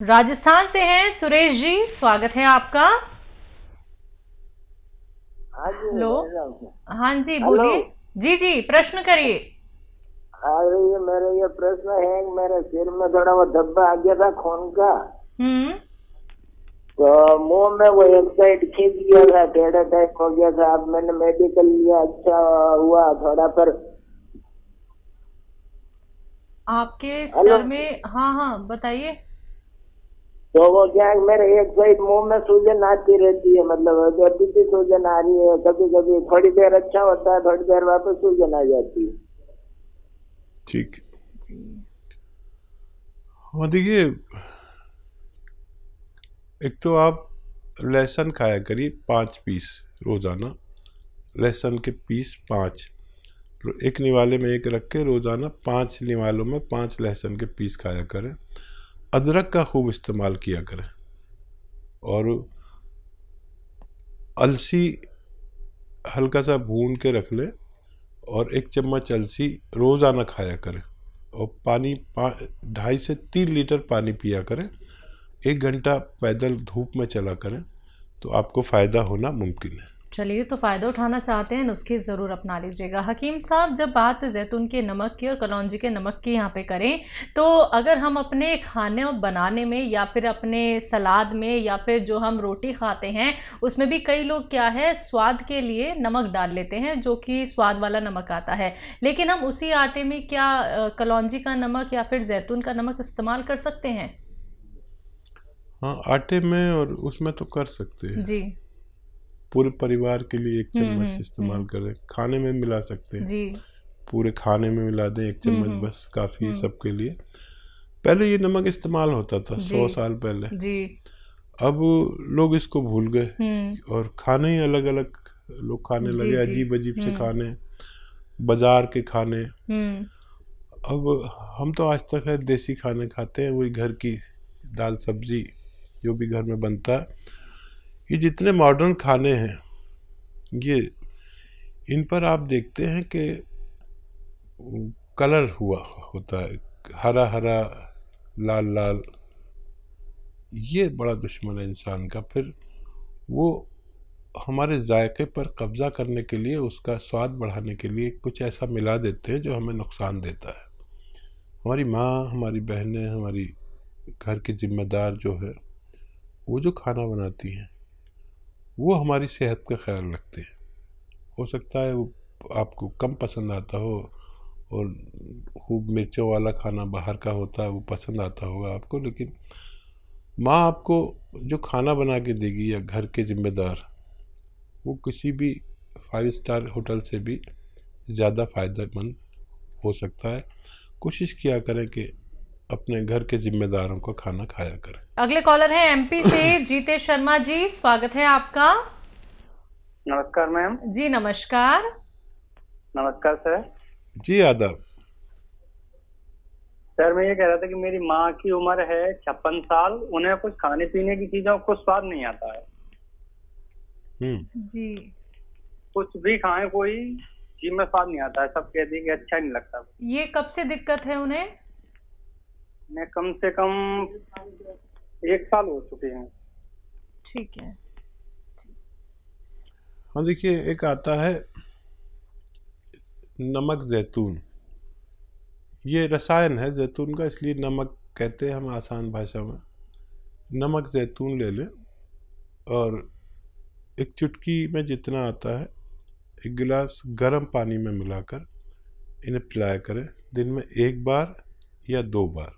राजस्थान से हैं सुरेश जी, स्वागत है आपका। हाँ जी, हेलो। बोल रहा हूँ। हाँ जी हेलो। बोलिए। जी जी प्रश्न करिए। अरे ये मेरा ये प्रश्न है कि मेरे सिर में थोड़ा वो धब्बा आ गया था खून का। हम्म। तो मुंह में वो एक साइड खींच गया था, टेढ़ा टाइप हो गया था। अब मैंने मेडिकल लिया, अच्छा हुआ थोड़ा। पर आपके हेलो, सर में, हाँ हाँ बताइए। तो वो क्या है, मेरे एक साइड मुंह में सूजन आती रहती है, मतलब अभी भी सूजन आ रही है। कभी कभी थोड़ी देर अच्छा होता है, थोड़ी देर वापस सूजन आ जाती है। ठीक। जी। हाँ देखिए, एक तो आप लहसुन खाया करिए 5 पीस रोज़ाना। लहसुन के पीस 5, एक निवाले में एक रख के रोज़ाना 5 निवालों में 5 लहसुन के पीस खाया करें। अदरक का खूब इस्तेमाल किया करें और अलसी हल्का सा भून के रख लें और 1 चम्मच अलसी रोज़ाना खाया करें। और पानी 2.5 से 3 लीटर पानी पिया करें। 1 घंटा पैदल धूप में चला करें तो आपको फ़ायदा होना मुमकिन है। चलिए, तो फ़ायदा उठाना चाहते हैं, नुस्खे ज़रूर अपना लीजिएगा। हकीम साहब, जब बात जैतून के नमक की और कलौंजी के नमक की यहाँ पे करें, तो अगर हम अपने खाने बनाने में या फिर अपने सलाद में या फिर जो हम रोटी खाते हैं उसमें भी कई लोग क्या है स्वाद के लिए नमक डाल लेते हैं, जो कि स्वाद वाला नमक आता है। लेकिन हम उसी आटे में क्या कलौंजी का नमक या फिर जैतून का नमक इस्तेमाल कर सकते हैं? हाँ, आटे में और उसमें तो कर सकते हैं। जी। पूरे परिवार के लिए 1 चम्मच इस्तेमाल हम्म। करें। खाने में मिला सकते हैं, जी। पूरे खाने में मिला दें 1 चम्मच, हम्म। बस काफ़ी है हम्म। सबके लिए। पहले ये नमक इस्तेमाल होता था जी 100 साल पहले। जी। अब लोग इसको भूल गए हम्म। और खाने ही अलग अलग लोग खाने जी लगे, जी। अजीब अजीब से हम्म। खाने, बाजार के खाने। हम्म। अब हम तो आज तक है देसी खाने खाते हैं, वही घर की दाल सब्जी जो भी घर में बनता है। ये जितने मॉडर्न खाने हैं, ये इन पर आप देखते हैं कि कलर हुआ होता है, हरा हरा, लाल लाल। ये बड़ा दुश्मन है इंसान का। फिर वो हमारे जायके पर कब्जा करने के लिए, उसका स्वाद बढ़ाने के लिए कुछ ऐसा मिला देते हैं जो हमें नुकसान देता है। हमारी माँ, हमारी बहनें, हमारी घर की जिम्मेदार जो है, वो जो खाना बनाती हैं वो हमारी सेहत का ख्याल रखते हैं। हो सकता है वो आपको कम पसंद आता हो और खूब मिर्चों वाला खाना बाहर का होता है वो पसंद आता होगा आपको, लेकिन माँ आपको जो खाना बना के देगी या घर के जिम्मेदार, वो किसी भी 5 स्टार होटल से भी ज़्यादा फ़ायदेमंद हो सकता है। कोशिश किया करें कि अपने घर के जिम्मेदारों को खाना खाया करें। अगले कॉलर हैं एमपी से जीतेश शर्मा जी, स्वागत है आपका। नमस्कार मैम। जी नमस्कार। नमस्कार सर। जी आदाब। सर मैं ये कह रहा था कि मेरी माँ की उम्र है 56 साल, उन्हें कुछ खाने पीने की चीजों को स्वाद नहीं आता है। जी। कुछ भी खाएं कोई चीज में स्वाद नहीं आता है, सब कहते हैं कि अच्छा नहीं लगता। ये कब से दिक्कत है उन्हें? मैं कम से कम 1 साल हो चुके हैं। ठीक है। हाँ देखिए, एक आता है नमक जैतून। ये रसायन है जैतून का, इसलिए नमक कहते हैं हम आसान भाषा में। नमक जैतून ले लें और एक चुटकी में जितना आता है 1 गिलास गर्म पानी में मिलाकर इन्हें पिलाया करें, दिन में 1 बार या 2 बार।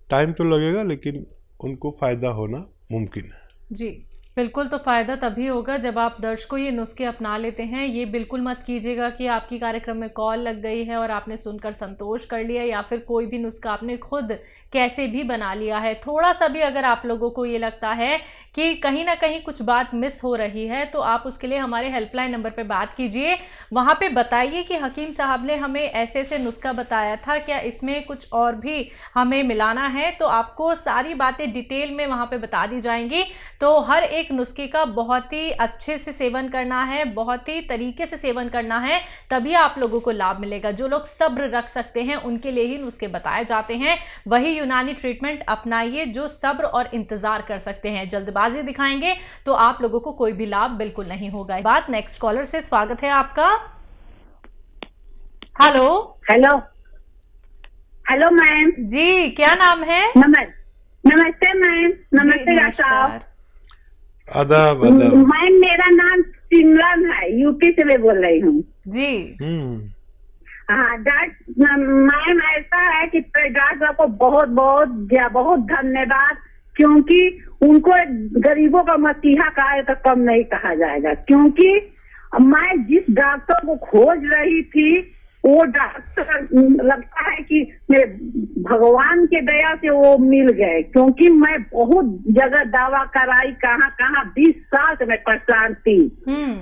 टाइम तो लगेगा लेकिन उनको फ़ायदा होना मुमकिन है। जी बिल्कुल, तो फ़ायदा तभी होगा जब आप दर्शकों ये नुस्खे अपना लेते हैं। ये बिल्कुल मत कीजिएगा कि आपकी कार्यक्रम में कॉल लग गई है और आपने सुनकर संतोष कर लिया या फिर कोई भी नुस्खा आपने खुद कैसे भी बना लिया है। थोड़ा सा भी अगर आप लोगों को ये लगता है कि कहीं ना कहीं कुछ बात मिस हो रही है, तो आप उसके लिए हमारे हेल्पलाइन नंबर पर बात कीजिए। वहाँ पे बताइए कि हकीम साहब ने हमें ऐसे ऐसे नुस्खा बताया था, क्या इसमें कुछ और भी हमें मिलाना है? तो आपको सारी बातें डिटेल में वहाँ पे बता दी जाएंगी। तो हर एक नुस्खे का बहुत ही अच्छे से सेवन करना है, बहुत ही तरीके से सेवन करना है, तभी आप लोगों को लाभ मिलेगा। जो लोग सब्र रख सकते हैं उनके लिए ही नुस्खे बताए जाते हैं, वही यूनानी ट्रीटमेंट अपनाइए जो सब्र और इंतजार कर सकते हैं। जल्दबाजी दिखाएंगे तो आप लोगों को कोई भी लाभ बिल्कुल नहीं होगा। बात नेक्स्ट कॉलर से, स्वागत है आपका। हेलो हेलो हेलो मैम जी, क्या नाम है? नमस्ते मैम। नमस्ते डॉक्टर साहब। आदाब आदाब। मैम मेरा नाम सिमरन है, यूपी से मैं बोल रही हूँ जी। हाँ डॉक्टर मैम, ऐसा है कि डॉक्टर साहब को बहुत बहुत बहुत धन्यवाद, क्योंकि उनको गरीबों का मसीहा कहा तो कम नहीं कहा जाएगा। क्योंकि मैं जिस डॉक्टर को खोज रही थी वो डॉक्टर लगता है कि मेरे भगवान के दया से वो मिल गए, क्योंकि मैं बहुत जगह दवा कराई, कहाँ 20 साल से मैं परेशान थी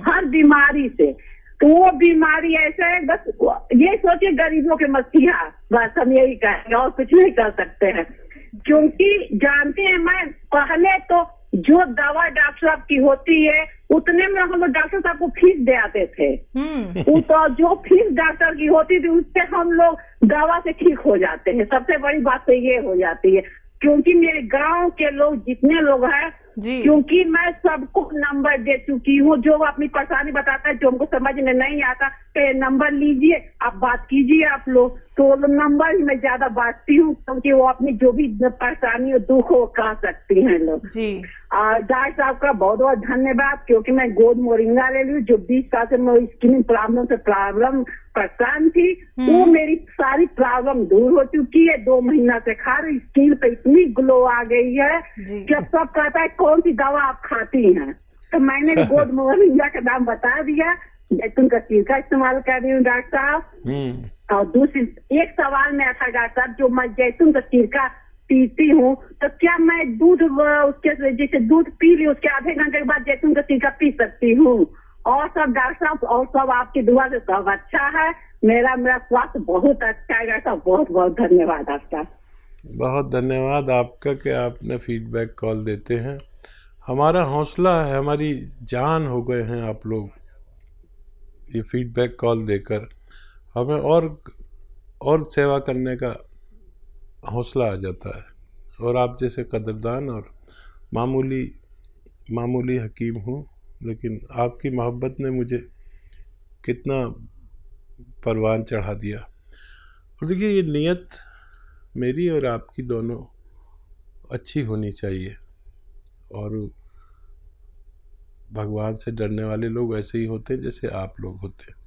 हर बीमारी से। तो वो बीमारी ऐसे है, बस ये सोचे गरीबों के मसीहा, बस हम यही कहेंगे और कुछ नहीं कर सकते हैं। क्योंकि जानते हैं, मैं पहले तो जो दवा डॉक्टर साहब की होती है उतने में हम लोग डॉक्टर साहब को फीस दे आते थे। तो जो फीस डॉक्टर की होती थी उससे हम लोग दवा से ठीक हो जाते हैं। सबसे बड़ी बात तो ये हो जाती है, क्योंकि मेरे गांव के लोग जितने लोग हैं, क्योंकि मैं सबको नंबर दे चुकी हूँ, जो अपनी परेशानी बताता है, जो हमको समझ में नहीं आता तो ये नंबर लीजिए, आप बात कीजिए आप लोग, तो नंबर ही मैं ज्यादा बांटती हूँ, क्योंकि वो अपनी जो भी परेशानी और दुख हो कह सकती हैं लोग। डॉक्टर साहब का बहुत बहुत धन्यवाद, क्योंकि मैं गोद मोरिंगा ले ली, जो 20 साल से मैं स्किन प्रॉब्लम से परेशान थी, वो मेरी सारी प्रॉब्लम दूर हो चुकी है। 2 महीना से खा रही, स्किन पे इतनी ग्लो आ गई है कि अब सब कहता है कौन सी दवा आप खाती हैं, तो मैंने गोद मोरिंगा का नाम बता दिया। जैतून का सिरका इस्तेमाल कर रही हूँ डॉक्टर साहब। और दूसरी एक सवाल में था डॉक्टर साहब, जो मैं जैतून का सिरका पीती हूँ तो क्या मैं दूध उसके जैसे दूध पी ली उसके आधे घंटे के बाद जैतून का सिरका पी सकती हूँ? और सब डॉक्टर साहब, और सब आपकी दुआ से सब अच्छा है, मेरा स्वास्थ्य बहुत अच्छा है डॉक्टर साहब। बहुत बहुत धन्यवाद आपका। बहुत धन्यवाद आपका कि आपने फीडबैक कॉल देते हैं। हमारा हौसला है, हमारी जान हो गए हैं आप लोग, ये फीडबैक कॉल देकर हमें और सेवा करने का हौसला आ जाता है। और आप जैसे कदरदान और मामूली हकीम हूँ, लेकिन आपकी मोहब्बत ने मुझे कितना परवान चढ़ा दिया। और देखिए, ये नीयत मेरी और आपकी दोनों अच्छी होनी चाहिए, और भगवान से डरने वाले लोग ऐसे ही होते हैं जैसे आप लोग होते हैं।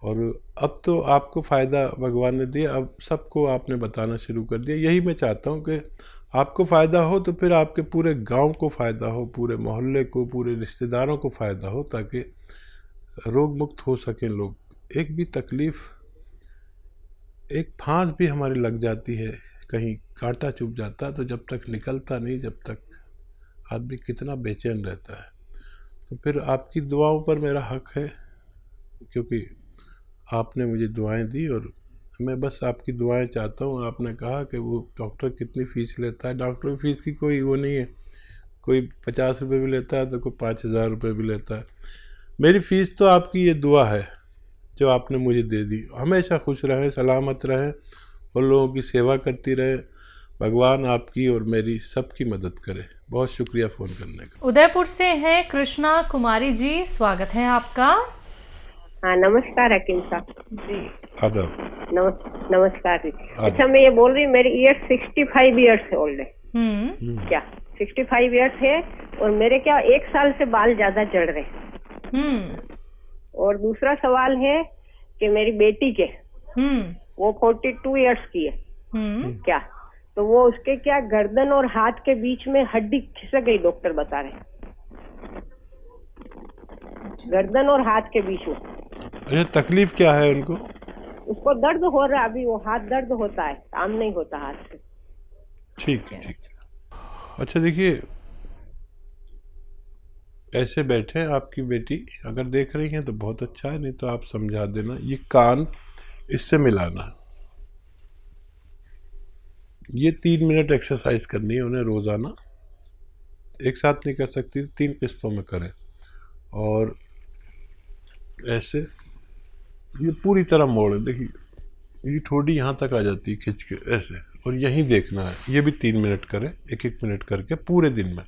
और अब तो आपको फ़ायदा भगवान ने दिया, अब सबको आपने बताना शुरू कर दिया। यही मैं चाहता हूँ कि आपको फ़ायदा हो तो फिर आपके पूरे गांव को फ़ायदा हो, पूरे मोहल्ले को, पूरे रिश्तेदारों को फ़ायदा हो, ताकि रोग मुक्त हो सकें लोग। एक भी तकलीफ़, एक फांस भी हमारी लग जाती है, कहीं कांटा चुभ जाता है, तो जब तक निकलता नहीं, जब तक आदमी कितना बेचैन रहता है। तो फिर आपकी दुआओं पर मेरा हक है, क्योंकि आपने मुझे दुआएं दी, और मैं बस आपकी दुआएं चाहता हूँ। आपने कहा कि वो डॉक्टर कितनी फ़ीस लेता है, डॉक्टर की फ़ीस की कोई वो नहीं है, कोई 50 रुपये भी लेता है तो कोई 5000 रुपये भी लेता है। मेरी फ़ीस तो आपकी ये दुआ है जो आपने मुझे दे दी। हमेशा खुश रहें, सलामत रहें और लोगों की सेवा करती रहें। भगवान आपकी और मेरी सबकी मदद करे। बहुत शुक्रिया फ़ोन करने का। उदयपुर से हैं कृष्णा कुमारी जी, स्वागत है आपका। हाँ नमस्कार हकीम साहब जी। आदाब। नमस्कार जी। अच्छा, मैं ये बोल रही हूँ, मेरी ईयर 65 ईयर्स ओल्ड है। क्या 65 ईयर्स है, और मेरे क्या 1 साल से बाल ज्यादा झड़ रहे। और दूसरा सवाल है कि मेरी बेटी के वो 42 ईयर्स की है। क्या तो वो उसके क्या गर्दन और हाथ के बीच में हड्डी खिसक गई, डॉक्टर बता रहे हैं, गर्दन और हाथ के बीच में। अच्छा, तकलीफ क्या है उनको? उसको दर्द हो रहा है, अभी वो हाथ दर्द होता है, काम नहीं होता हाथ से। ठीक है, ठीक है। अच्छा देखिए, ऐसे बैठे आपकी बेटी अगर देख रही हैं तो बहुत अच्छा है, नहीं तो आप समझा देना। ये कान इससे मिलाना, ये 3 मिनट एक्सरसाइज करनी है उन्हें रोज़ाना। एक साथ नहीं कर सकती, 3 किस्तों में करें। और ऐसे ये पूरी तरह मोड़ें। देखिए, ये ठोड़ी यहाँ तक आ जाती है खिंच के, ऐसे और यहीं देखना है। ये भी 3 मिनट करें, 1-1 मिनट करके पूरे दिन में।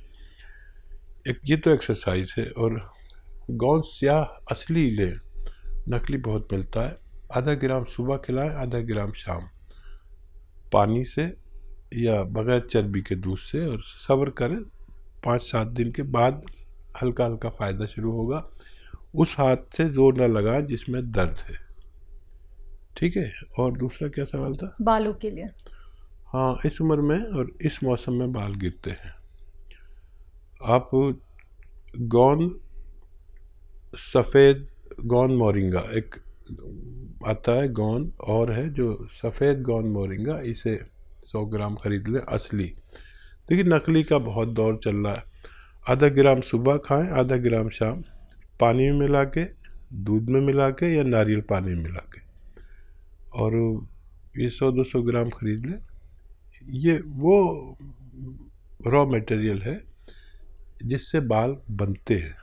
ये तो एक्सरसाइज है। और गोंद स्याह असली लें, नकली बहुत मिलता है। आधा ग्राम सुबह खिलाएं, आधा ग्राम शाम, पानी से या बगैर चर्बी के दूध से। और सब्र करें, 5-7 दिन के बाद हल्का हल्का फ़ायदा शुरू होगा। उस हाथ से जोर न लगाएं जिसमें दर्द है, ठीक है। और दूसरा क्या सवाल था? बालों के लिए। हाँ, इस उम्र में और इस मौसम में बाल गिरते हैं। आप गोंद, सफ़ेद गोंद मोरिंगा एक आता है गोंद, और है जो सफ़ेद गोंद मोरिंगा, इसे 100 ग्राम खरीद लें असली। देखिए नकली का बहुत दौर चल रहा है। आधा ग्राम सुबह खाएं, आधा ग्राम शाम, पानी में मिला के, दूध में मिला के या नारियल पानी में मिला के। और ये 100-200 ग्राम खरीद लें। ये वो रॉ मटेरियल है जिससे बाल बनते हैं,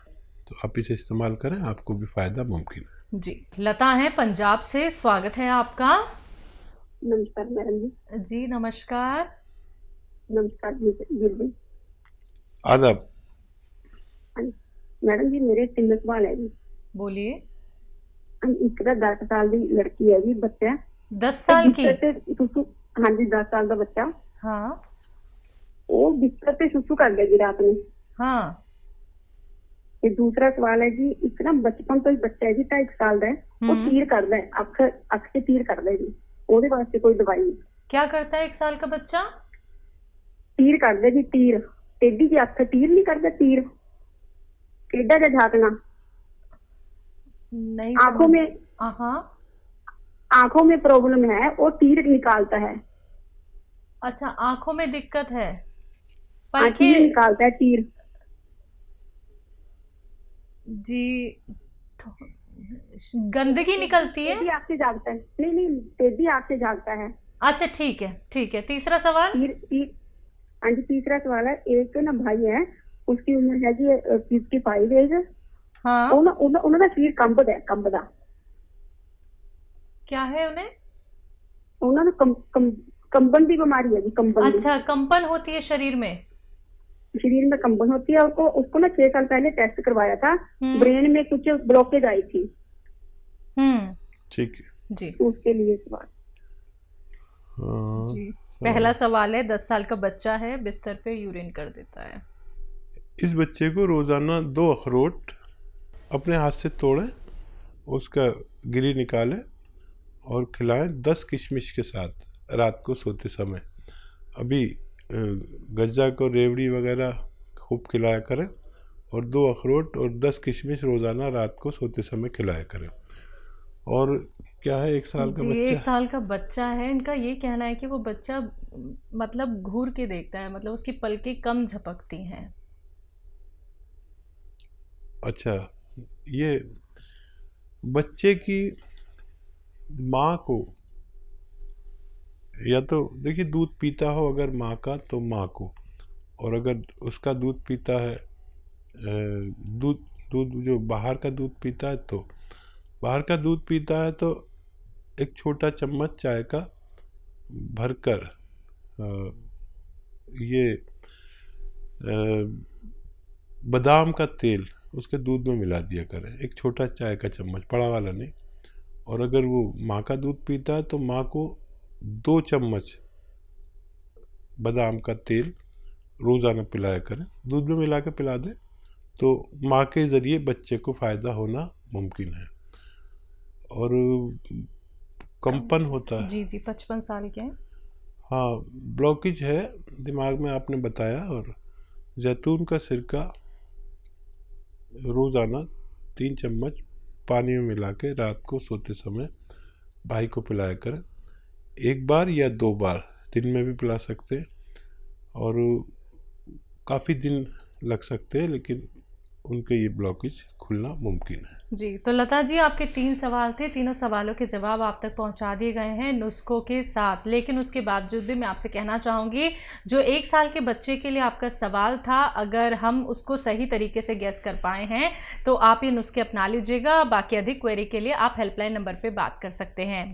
तो आप इसे इस्तेमाल करें, आपको भी फ़ायदा मुमकिन है। जी, लता है पंजाब से, स्वागत है आपका। नमस्कार मैडम जी। जी नमस्कार। नमस्कार जी। आदाब। मैडम जी मेरे 3 सवाल है जी। बोलिए। एक 10 साल की लड़की है जी, बच्चा 10 साल की? हाँ जी 10 साल का बच्चा। हाँ। वो बिस्तर पे सुसु कर गया जी रात में। हाँ। ये दूसरा सवाल है जी, एक ना बचपन तो ही बच्चा है जी 2.5 साल का है, वो तीर करता है, अख से तीर करता है जी, ਉਹਦੇ वास्ते कोई दवाई नहीं? क्या करता है 1 साल का बच्चा? तीर करता है जी, तीर। टेढ़ी जी अख तीर नहीं करता, तीर टेढ़ा जा झाकना नहीं। आंखों में, आंखों में प्रॉब्लम है, वो तीर निकालता है। अच्छा, आंखों में दिक्कत है, तीर निकालता है, तीर जी। गंदगी निकलती है? टेढ़ी आंख से जागता है। नहीं, टेढ़ी आंख से जागता है। अच्छा ठीक है, ठीक है। तीसरा सवाल? हाँ जी, तीसरा सवाल है, एक ना भाई है, उसकी उम्र है जी 55 एज। हाँ। उन्होंने सिर कंबदा। क्या है उन्हें? उन्होंने कंबन की बीमारी है जी, कंबन। अच्छा, कंपन होती है शरीर में कंबन होती है। उसको ना 6 साल पहले टेस्ट करवाया था, ब्रेन में कुछ ब्लॉकेज आई थी। ठीक है जी। उसके लिए सवाल। जी, पहला सवाल है, 10 साल का बच्चा है, बिस्तर पे यूरिन कर देता है। इस बच्चे को रोज़ाना 2 अखरोट अपने हाथ से तोड़ें, उसका गिरी निकालें और खिलाएं 10 किशमिश के साथ रात को सोते समय। अभी गज्जा को रेवड़ी वगैरह खूब खिलाया करें, और 2 अखरोट और 10 किशमिश रोज़ाना रात को सोते समय खिलाया करें। और क्या है 1 साल का बच्चा? 1 साल का बच्चा है। इनका ये कहना है कि वो बच्चा मतलब घूर के देखता है, मतलब उसकी पलकें कम झपकती हैं। अच्छा, ये बच्चे की माँ को, या तो देखिए दूध पीता हो अगर माँ का तो माँ को, और अगर उसका दूध पीता है, दूध जो बाहर का दूध पीता है, तो बाहर का दूध पीता है तो 1 छोटा चम्मच चाय का भरकर ये बादाम का तेल उसके दूध में मिला दिया करें, 1 छोटा चाय का चम्मच, बड़ा वाला नहीं। और अगर वो माँ का दूध पीता है तो माँ को 2 चम्मच बादाम का तेल रोज़ाना पिलाया करें, दूध में मिला के पिला दें, तो माँ के ज़रिए बच्चे को फ़ायदा होना मुमकिन है। और कंपन होता है। जी 55 साल के हैं। हाँ, ब्लॉकेज है दिमाग में, आपने बताया। और जैतून का सिरका रोज़ाना 3 चम्मच पानी में मिला के रात को सोते समय भाई को पिलाया करें, 1 बार या 2 बार दिन में भी पिला सकते हैं। और काफ़ी दिन लग सकते हैं, लेकिन उनके ये ब्लॉकेज खुलना मुमकिन है। जी, तो लता जी आपके 3 सवाल थे, तीनों सवालों के जवाब आप तक पहुंचा दिए गए हैं नुस्खों के साथ। लेकिन उसके बावजूद भी मैं आपसे कहना चाहूँगी, जो 1 साल के बच्चे के लिए आपका सवाल था, अगर हम उसको सही तरीके से गेस कर पाए हैं तो आप ये नुस्खे अपना लीजिएगा। बाकी अधिक क्वेरी के लिए आप हेल्पलाइन नंबर पर बात कर सकते हैं।